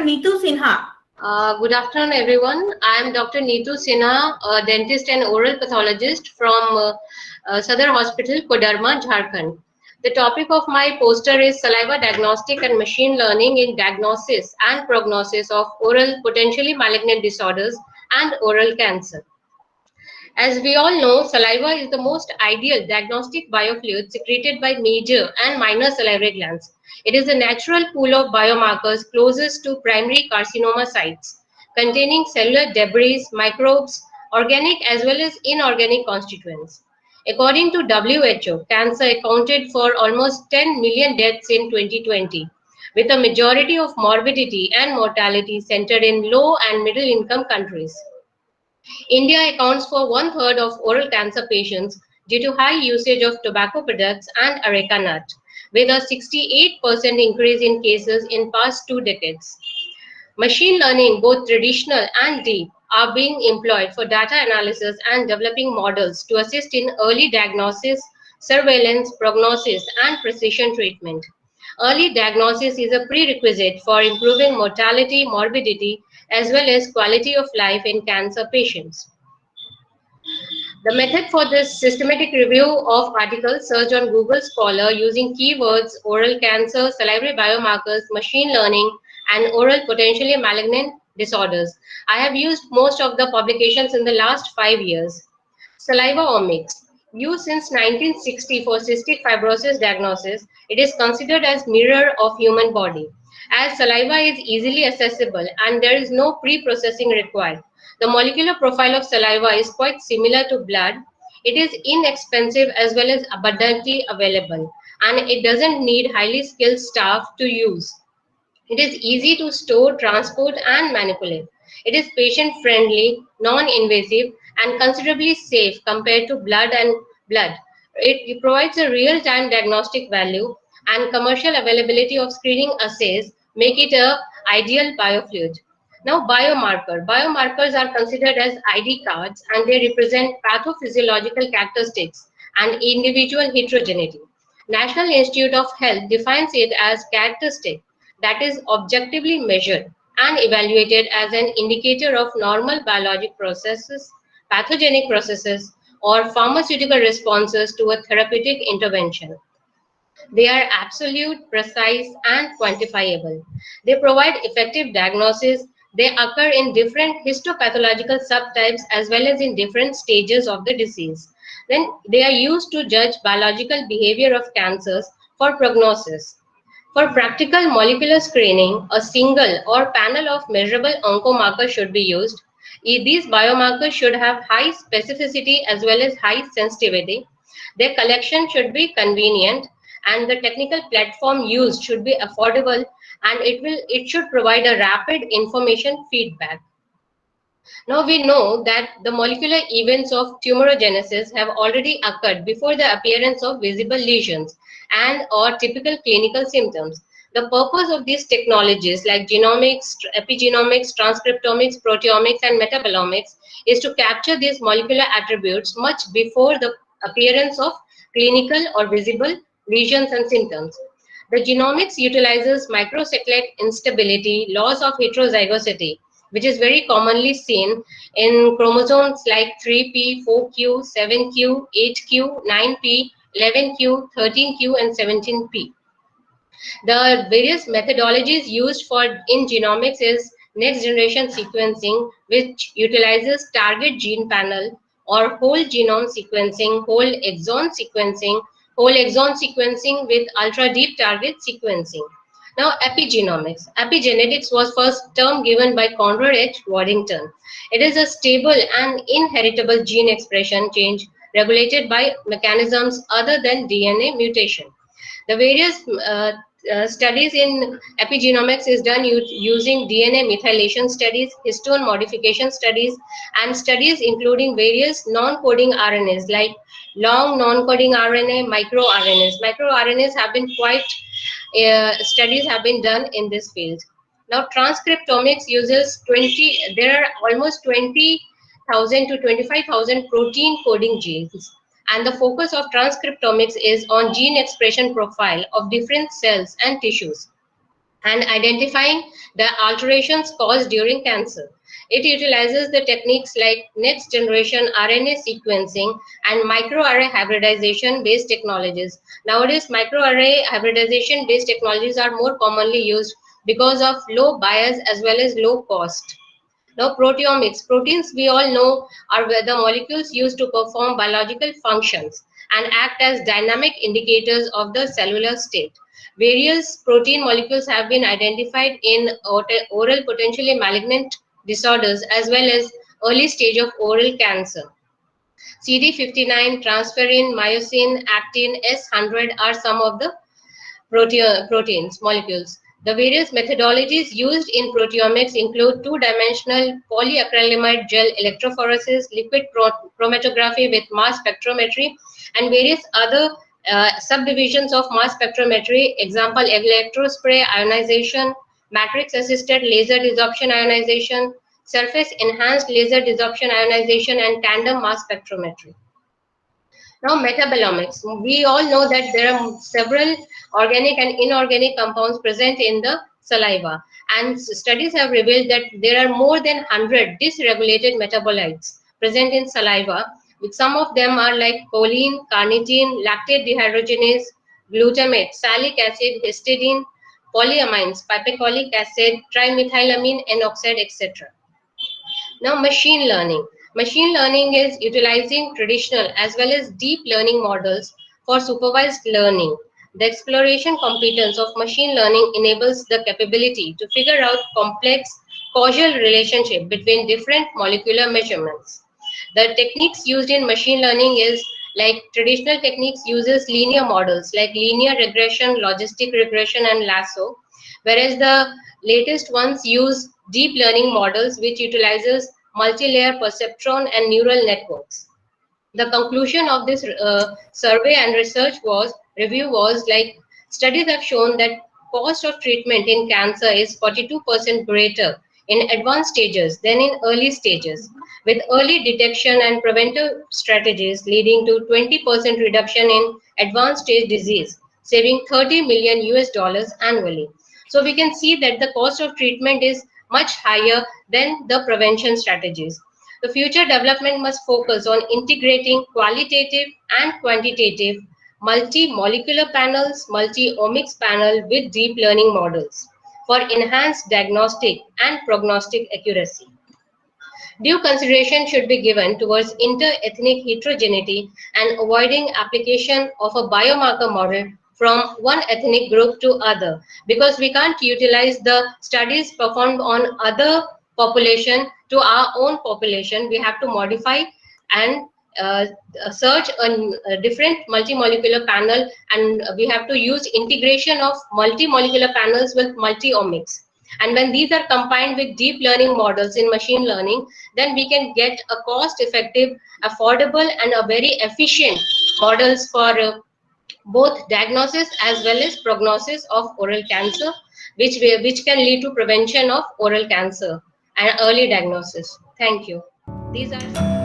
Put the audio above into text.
Neetu Sinha. Good afternoon, everyone. I am Dr. Neetu Sinha, a dentist and oral pathologist from Sadar Hospital, Kodarma, Jharkhand. The topic of my poster is saliva diagnostic and machine learning in diagnosis and prognosis of oral potentially malignant disorders and oral cancer. As we all know, saliva is the most ideal diagnostic biofluid secreted by major and minor salivary glands. It is a natural pool of biomarkers closest to primary carcinoma sites, containing cellular debris, microbes, organic as well as inorganic constituents. According to WHO, cancer accounted for almost 10 million deaths in 2020, with a majority of morbidity and mortality centered in low and middle income countries. India accounts for one-third of oral cancer patients due to high usage of tobacco products and areca nut, with a 68% increase in cases in past 2 decades. Machine learning, both traditional and deep, are being employed for data analysis and developing models to assist in early diagnosis, surveillance, prognosis, and precision treatment. Early diagnosis is a prerequisite for improving mortality, morbidity, as well as quality of life in cancer patients. The method for this systematic review of articles searched on Google Scholar using keywords oral cancer, salivary biomarkers, machine learning, and oral potentially malignant disorders. I have used most of the publications in the last 5 years. Saliva omics. Used since 1960 for cystic fibrosis diagnosis, it is considered as mirror of human body. As saliva is easily accessible and there is no pre-processing required, the molecular profile of saliva is quite similar to blood. It is inexpensive as well as abundantly available, and it doesn't need highly skilled staff to use. It is easy to store, transport, and manipulate. It is patient-friendly, non-invasive, and considerably safe compared to blood. It provides a real-time diagnostic value, and commercial availability of screening assays make it a ideal biofluid. Now, biomarker. Biomarkers are considered as ID cards, and they represent pathophysiological characteristics and individual heterogeneity. National Institute of Health defines it as characteristic that is objectively measured and evaluated as an indicator of normal biologic processes, pathogenic processes, or pharmaceutical responses to a therapeutic intervention. They are absolute, precise, and quantifiable. They provide effective diagnosis. They occur in different histopathological subtypes as well as in different stages of the disease. Then they are used to judge biological behavior of cancers for prognosis. For practical molecular screening, a single or panel of measurable oncomarkers should be used. These biomarkers should have high specificity as well as high sensitivity. Their collection should be convenient, and the technical platform used should be affordable, and it should provide a rapid information feedback. Now we know that the molecular events of tumorigenesis have already occurred before the appearance of visible lesions and or typical clinical symptoms. The purpose of these technologies like genomics, epigenomics, transcriptomics, proteomics, and metabolomics is to capture these molecular attributes much before the appearance of clinical or visible lesions and symptoms. The genomics utilizes microsatellite instability, loss of heterozygosity, which is very commonly seen in chromosomes like 3p, 4q, 7q, 8q, 9p, 11q, 13q, and 17p. The various methodologies used for in genomics is next generation sequencing, which utilizes target gene panel or whole genome sequencing, whole exon sequencing with ultra deep target sequencing. Now, epigenomics. Epigenetics was first term given by Conrad H. Waddington. It is a stable and inheritable gene expression change regulated by mechanisms other than DNA mutation. The various studies in epigenomics is done using DNA methylation studies, histone modification studies, and studies including various non-coding RNAs like long non-coding RNA, microRNAs. MicroRNAs have been quite studies have been done in this field. Now, transcriptomics uses there are almost 20,000 to 25,000 protein coding genes. And the focus of transcriptomics is on gene expression profile of different cells and tissues. and identifying the alterations caused during cancer. It utilizes the techniques like next generation RNA sequencing and microarray hybridization based technologies. Nowadays, microarray hybridization based technologies are more commonly used because of low bias as well as low cost. Now, proteomics. Proteins, we all know, are the molecules used to perform biological functions and act as dynamic indicators of the cellular state. Various protein molecules have been identified in oral potentially malignant disorders as well as early stage of oral cancer. CD59, transferrin, myosin, actin, S100 are some of the proteins, molecules. The various methodologies used in proteomics include two-dimensional polyacrylamide gel electrophoresis, liquid chromatography with mass spectrometry, and various other subdivisions of mass spectrometry, example, electrospray ionization, matrix-assisted laser desorption ionization, surface-enhanced laser desorption ionization, and tandem mass spectrometry. Now, metabolomics. We all know that there are several organic and inorganic compounds present in the saliva, and studies have revealed that there are more than 100 dysregulated metabolites present in saliva, which some of them are like choline, carnitine, lactate dehydrogenase, glutamate, salic acid, histidine, polyamines, pipecolic acid, trimethylamine, N-oxide, etc. Now, machine learning. Machine learning is utilizing traditional as well as deep learning models for supervised learning. The exploration competence of machine learning enables the capability to figure out complex causal relationship between different molecular measurements. The techniques used in machine learning is like traditional techniques uses linear models like linear regression, logistic regression, and lasso, whereas the latest ones use deep learning models which utilizes multi-layer perceptron and neural networks. The conclusion of this survey and research review was like studies have shown that cost of treatment in cancer is 42% greater in advanced stages than in early stages, with early detection and preventive strategies leading to 20% reduction in advanced stage disease, saving 30 million US dollars annually. So we can see that the cost of treatment is much higher than the prevention strategies. The future development must focus on integrating qualitative and quantitative multi-molecular panels, multi-omics panel with deep learning models for enhanced diagnostic and prognostic accuracy. Due consideration should be given towards inter-ethnic heterogeneity and avoiding application of a biomarker model from one ethnic group to other, because we can't utilize the studies performed on other population to our own population. We have to modify and search a different multi-molecular panel, and we have to use integration of multi-molecular panels with multi-omics. And when these are combined with deep learning models in machine learning, then we can get a cost-effective, affordable, and a very efficient models for both diagnosis as well as prognosis of oral cancer, which can lead to prevention of oral cancer and early diagnosis. Thank you. These are